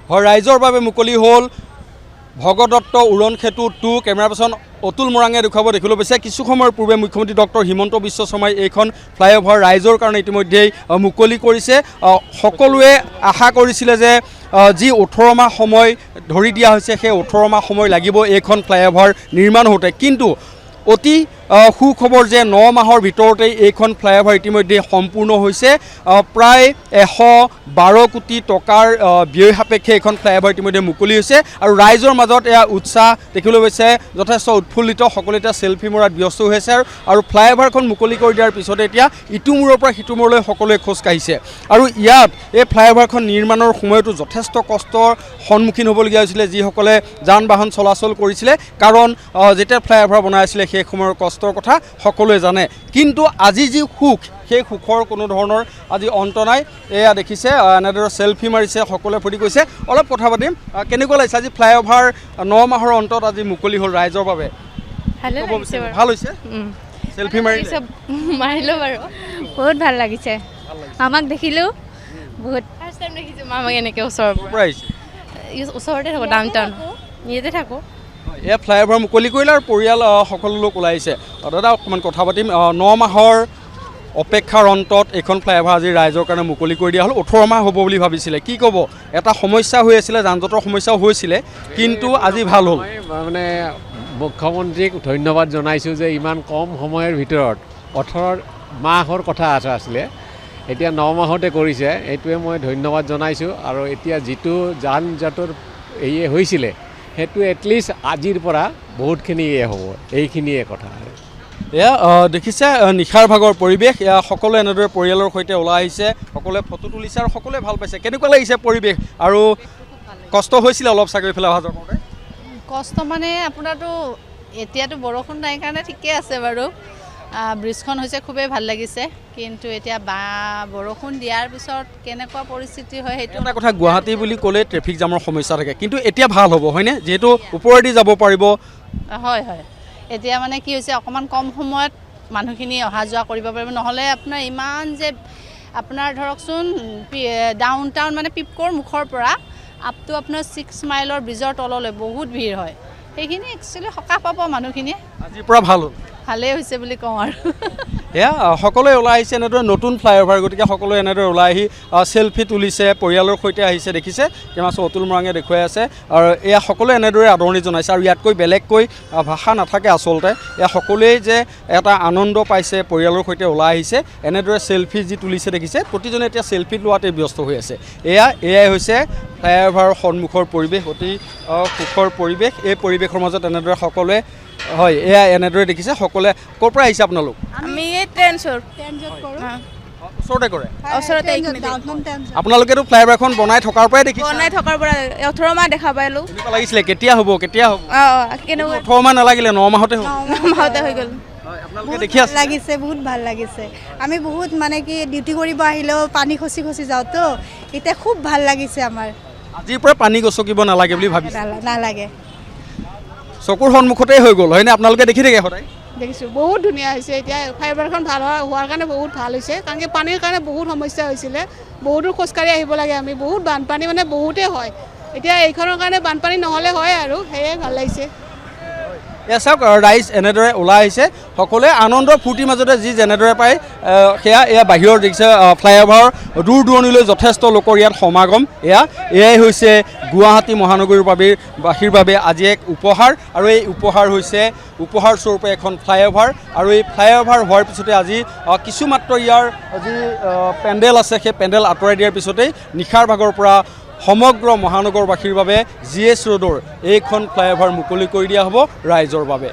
হয় ৰাইজৰ বাবে মুকলি হ'ল ভগদত্ত উৰণ সেতু 2 কেমেৰা পাৰ্চন অতুল মৰাঙে দেখিবলৈ পাইছে কিছু সময়ৰ পূৰ্বে মুখ্যমন্ত্ৰী ডক্টৰ হিমন্ত বিশ্ব শৰ্মাই এইখন ফ্লাইঅভাৰ ৰাইজৰ কাৰণে ইতিমধ্যেই মুকলি কৰিছে সকলোৱে আশা কৰিছিলে যে যি 18 মাহ সময় ধৰি দিয়া হৈছে সেই 18 মাহ সময় লাগিব এইখন ফ্লাইঅভাৰ নিৰ্মাণ হওঁতে কিন্তু অতি সুখবৰ যে 9 মাহৰ ভিতৰতেই এইখন ফ্লাইঅভাৰ ইতিমধ্যে সম্পূৰ্ণ হৈছে প্ৰায় 112 কোটি টকাৰ ব্যয় সাপেক্ষে এইখন ফ্লাইঅভাৰ ইতিমধ্যে মুকলি হৈছে আৰু ৰাইজৰ মাজত এয়া উৎসাহ দেখিবলৈ পাইছে যথেষ্ট উৎফুল্লিত সকলোৱে এতিয়া সেলফি মৰাত ব্যস্ত হৈ আছে আৰু ফ্লাইঅভাৰখন মুকলি কৰি দিয়াৰ পিছতে এতিয়া ইটো মূৰৰ পৰা সিটো মূৰলৈ সকলোৱে খোজ কাঢ়িছে আৰু ইয়াত এই ফ্লাইঅভাৰখন নিৰ্মাণৰ সময়তো যথেষ্ট কষ্টৰ সন্মুখীন হ'বলগীয়া হৈছিলে যিসকলে যান বাহন চলাচল কৰিছিলে কাৰণ যেতিয়া ফ্লাইঅভাৰ বনাই আছিলে সেই সময়ৰ কষ্টৰ কথা সকলোৱে জানে কিন্তু আজি যি সুখ সেই সুখৰ কোনো ধৰণৰ আজি অন্ত নাই এয়া দেখিছে এনেদৰে সেলফি মাৰিছে সকলোৱে ফূৰ্তি কৰিছে অলপ কথা পাতিম কেনেকুৱা লাগিছে আজি ফ্লাইঅভাৰ 9 মাহৰ অন্তত আজি মুকলি হ'ল ৰাইজৰ বাবে ভাল হৈছে সেলফি মাৰিলো বাৰু বহুত ভাল লাগিছে আমাক দেখিলো বহুত ফাৰ্ষ্ট টাইম দেখিছো আমাক এনেকৈ ওচৰৰ পৰা আহিছে ওচৰতে থাকো ডাউন টাউন ইয়াতে থাকো এই ফ্লাইঅভাৰ মুকলি কৰিলে আৰু পৰিয়াল সকলো লোক ওলাই আহিছে দাদা অকণমান কথা পাতিম 9 মাহৰ অপেক্ষাৰ অন্তত এইখন ফ্লাইঅভাৰ আজি ৰাইজৰ কাৰণে মুকলি কৰি দিয়া হ'ল 18 মাহ হ'ব বুলি ভাবিছিলে কি ক'ব এটা সমস্যা হৈ আছিলে যান জঁটৰ সমস্যাও হৈছিলে কিন্তু আজি ভাল হ'ল মানে মুখ্যমন্ত্ৰীক ধন্যবাদ জনাইছোঁ যে ইমান কম সময়ৰ ভিতৰত 18 মাহৰ কথা আছিলে এতিয়া 9 মাহতে কৰিছে এইটোৱে মই ধন্যবাদ জনাইছোঁ আৰু এতিয়া যিটো যান জঁটৰ হৈছিলে সেইটো এটলিষ্ট আজিৰ পৰা বহুতখিনি হ'ব এইখিনিয়ে কথা এয়া দেখিছে নিশাৰ ভাগৰ পৰিৱেশ এয়া সকলোৱে এনেদৰে পৰিয়ালৰ সৈতে ওলাই আহিছে সকলোৱে ফটো তুলিছে আৰু সকলোৱে ভাল পাইছে কেনেকুৱা লাগিছে পৰিৱেশ আৰু কষ্ট হৈছিলে অলপ চাগৈ এইফালে অহা যোৱা কৰোঁতে কষ্ট মানে আপোনাৰতো এতিয়াতো বৰষুণ নাই কাৰণে ঠিকে আছে বাৰু ব্ৰিজখন হৈছে খুবেই ভাল লাগিছে কিন্তু এতিয়া বৰষুণ দিয়াৰ পিছত কেনেকুৱা পৰিস্থিতি হয় সেইটো এটা কথা গুৱাহাটী বুলি ক'লে ট্ৰেফিক জামৰ সমস্যা থাকে কিন্তু এতিয়া ভাল হ'ব হয়নে যিহেতু ওপৰেদি যাব পাৰিব হয় হয় এতিয়া মানে কি হৈছে অকণমান কম সময়ত মানুহখিনি অহা যোৱা কৰিব পাৰিব নহ'লে আপোনাৰ ইমান যে আপোনাৰ ধৰকচোন ডাউন টাউন মানে পিপকৰ মুখৰ পৰা আপ টু আপোনাৰ 6 মাইলৰ ব্ৰিজৰ তললৈ বহুত ভিৰ হয় সেইখিনি একচুৱেলি সকাহ পাব মানুহখিনিয়ে আজিৰ পৰা ভাল হ'ল ভালেই হৈছে বুলি কওঁ আৰু এয়া সকলোৱে ওলাই আহিছে এনেদৰে নতুন ফ্লাইঅভাৰ গতিকে সকলোৱে এনেদৰে ওলাই আহি সেলফি তুলিছে পৰিয়ালৰ সৈতে আহিছে দেখিছে কেমেৰা অতুল মৰাঙে দেখুৱাই আছে আৰু এয়া সকলোৱে এনেদৰে আদৰণি জনাইছে আৰু ইয়াতকৈ বেলেগকৈ ভাষা নাথাকে আচলতে এয়া সকলোৱেই যে এটা আনন্দ পাইছে পৰিয়ালৰ সৈতে ওলাই আহিছে এনেদৰে সেলফি যি তুলিছে দেখিছে প্ৰতিজনে এতিয়া সেলফি লোৱাতে ব্যস্ত হৈ আছে এয়াই হৈছে ফ্লাইঅভাৰৰ সন্মুখৰ পৰিৱেশ অতি সুখৰ পৰিৱেশ এই পৰিৱেশৰ মাজত এনেদৰে সকলোৱে হয় এয়া এনেদৰে দেখিছে সকলোৱে ক'ৰ পৰা আহিছে আপোনালোক আমি ট্ৰেন্সৰ ওচৰতে কৰে ওচৰতে আপোনালোকেতো ফ্লাইঅভাৰখন বনাই থকাৰ পৰাই দেখিছে বনাই থকাৰ পৰা 18 মাহ দেখা পাইলো কেনেকুৱা লাগিছিলে কেতিয়া হ'ব কেনেকুৱা 18 মাহ নালাগিলে 9 মাহতে হ'ল 9 মাহতে হৈ গ'ল আপোনালোকে দেখি আছে লাগিছে বহুত ভাল লাগিছে আমি বহুত মানে কি ডিউটি কৰিব আহিলেও পানী খচি যাওঁ তো এতিয়া খুব ভাল লাগিছে আমাৰ আজিৰ পৰা পানী গছকিব নালাগে বুলি ভাবিছে নালাগে চকুৰ সন্মুখতেই হৈ গ'ল হয়নে আপোনালোকে দেখি থাকে সদায় দেখিছোঁ বহুত ধুনীয়া হৈছে এতিয়া ফ্লাইঅভাৰখন ভাল হোৱাৰ কাৰণে বহুত ভাল হৈছে কাৰণ কি পানীৰ কাৰণে বহুত সমস্যা হৈছিলে বহুত দূৰ খোজকাঢ়ি আহিব লাগে আমি বহুত বানপানী মানে বহুতেই হয় এতিয়া এইখনৰ কাৰণে বানপানী নহ'লে হয় আৰু সেয়ে ভাল লাগিছে এয়া চাওক ৰাইজ এনেদৰে ওলাই আহিছে সকলোৱে আনন্দ ফূৰ্তিৰ মাজতে যি যেনেদৰে পায় সেয়া এয়া বাহিৰৰ দেখিছে ফ্লাইঅভাৰ দূৰ দূৰণিলৈ যথেষ্ট লোকৰ ইয়াত সমাগম এয়াই হৈছে গুৱাহাটী মহানগৰীবাসীৰ বাবে আজি এক উপহাৰ আৰু এই উপহাৰ হৈছে উপহাৰ স্বৰূপে এখন ফ্লাইঅভাৰ আৰু এই ফ্লাইঅভাৰ হোৱাৰ পিছতে আজি কিছুমাত্ৰ ইয়াৰ যি পেণ্ডেল আছে সেই পেণ্ডেল আঁতৰাই দিয়াৰ পিছতেই নিশাৰ ভাগৰ পৰা সমগ্ৰ মহানগৰবাসীৰ বাবে GS ৰোডৰ এইখন ফ্লাইঅভাৰ মুকলি কৰি দিয়া হ'ব ৰাইজৰ বাবে